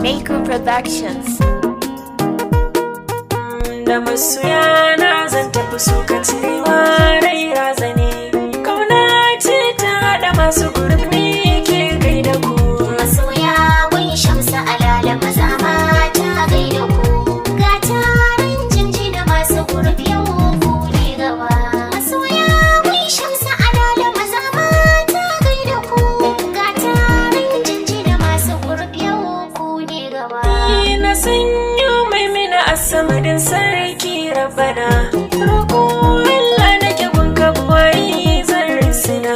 Maker Productions. Da masoya na zan tafi suka cirewa rai razani. Kauna ce ta haɗa masu gurbi ke gaida ku. Masoya wai shamsa alala maza mata gaida ku. Ga tarin jinji da masu gurbi yau ku ne gaba. Masoya wai shamsa alala maza mata gaida ku. Ga tarin jinji da masu gurbi yau ku ne gaba. Na sanyo mai mina a samadin sarki rabana. Roƙo Allah nake gunka buwayi zan risina.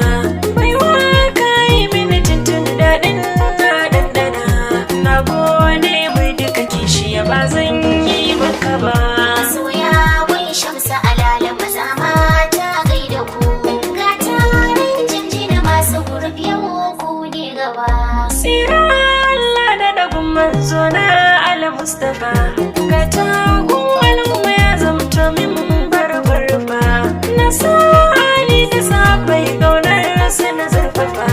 Bai waka yi mini tuntun daɗin na ɗanɗana. Na gode mai duka kishiya ba zan yi baka ba. Masoya wai shamsa alala maza mata gaida ku. Ga tarin jinji da masu gurbi yau ku ne gaba. Tsira Allah da dagun manzo na Ala Mustapha. Ga tagun al'umma ya zamto min barbarfa. Na sa Ali da sabai ƙaunar su na zarfafa.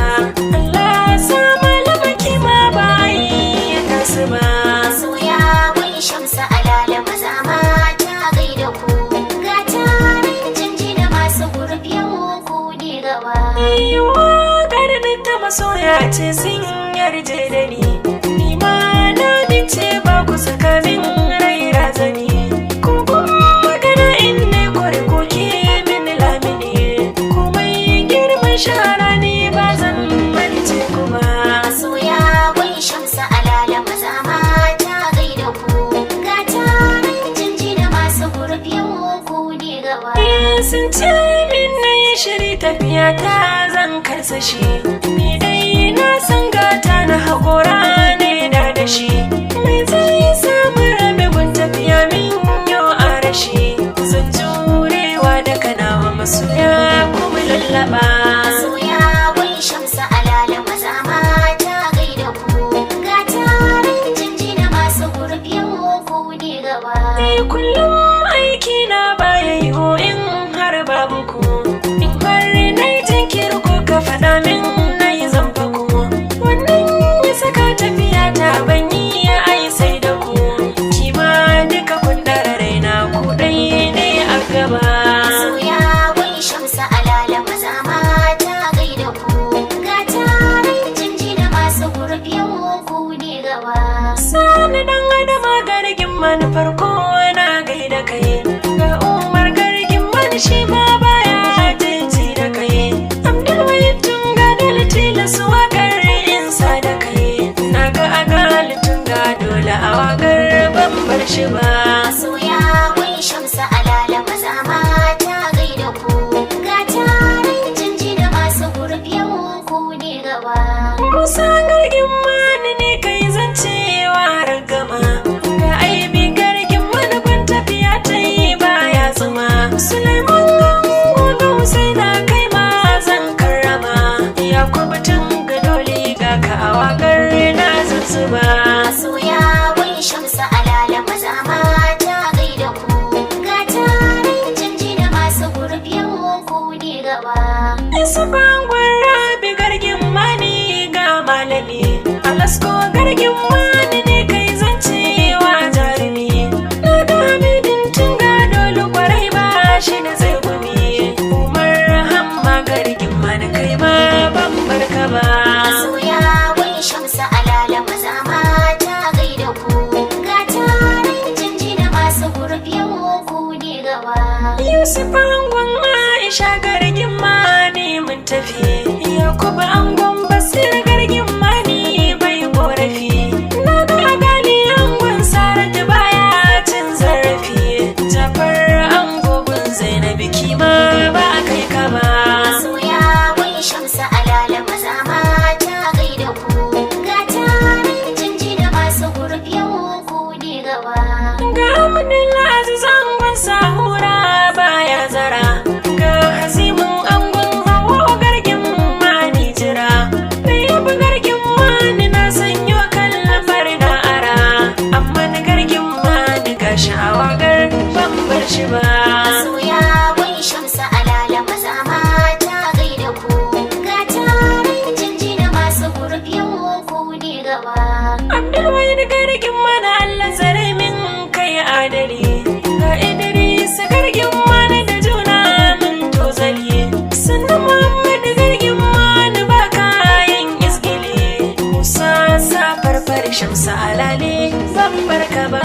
Allah sa malama kima ba yi ya tasu ba. Masoya wai shamsa alala maza mata gaida ku. Ga tarin jinji da masu gurbi yau ku ne gaba. Yiwuwa ƙarnin ta masoya ce sun yarje da ni. Ni ma na bince ba ku saka min rai razani. Kun magana in ne kore koke min lamini. Komai girman shara ne ba zan mance kuma. Masoya wai shamsa alala maza mata gaida ku. Ga tarin jinji da masu gurbi yau ku ne gaba. Sun ce min na yi shiri tafiya ta zan karsashi. Ni dai na san gata na haƙora ne da dashi. Mai zai samu rabe gun tafiya min yau a rashi. Zan jurewa da kanawa masoya kuma lallaba. Masoya wai shamsa alala maza mata gaida ku. Ga tarin jinji da masu gurbi yau ku ne gaba. Kullum aiki na baya yiwu in har babu ku. In har na yi jinkiri ko ka faɗa min na yi zamfa ku. Wannan ya saka tafiya ta ban yi ya ai sai da ku. Kima duka kun dara raina ku ɗai ne a gaba. Masoya wai shamsa alala maza mata gaida ku. Ga tarin jinji da masu gurbi yau ku ne gaba. Sani dan adama gargin mani farko na gaida kai. Ga umar gargin mani shi ma baya jinji da kai. Abdul wahid tun ga dalili su wakar insa da kai. Na ga agali tun ga dole a wakar ban bar shi ba. Masoya wai shamsa alala maza mata gaida ku. Ga tarin jinji da masu gurbi yau ku ne gaba. Musa gargin mani ne kai zancewa ragama. Ga aibi gargin mani kun tafiya ta yi baya zuma. Suleiman gobe sai na kai ma zan karrama. Ya kubutan ga dole ga ka a wakar na zuzzuba. Masoya wai shamsa alala maza mata gaida ku. Ga tarin jinji da masu gurbi yau ku ne gaba. Isa bangon rabi gargin mani ga malami. Alasko gargin mani ne kai zancewa jarumi. Na ga hamidin tun ga dole kwarai ba shi da zai gumi. Umar hamma gargin mani kai ma ban barka ba. Masoya wai shamsa alala maza mata gaida ku. Ga tarin jinji da masu gurbi yau ku ne gaba. Yusuf angon Aisha gargin mani mun tafi. Yakubu angon Basir gargin mani bai korafi. Na ga agali angon Saratu baya cin zarafi. Jafar angogun Zainabi kima ba kai ka ba. Masoya wai shamsa alala maza mata gaida ku. Ga tarin jinji da masu gurbi yau ku ne gaba. Ga Abdullahi Aziz angon Sahura baya zara. Ga Hazim Abdulwahid gargin mana Allah tsare min kai adali. Ga Idris gargin mana da juna min tozali. Sannan Muhammad gargin mana ba kayan isgili. Musa safar Shamsu alale ban barka ba.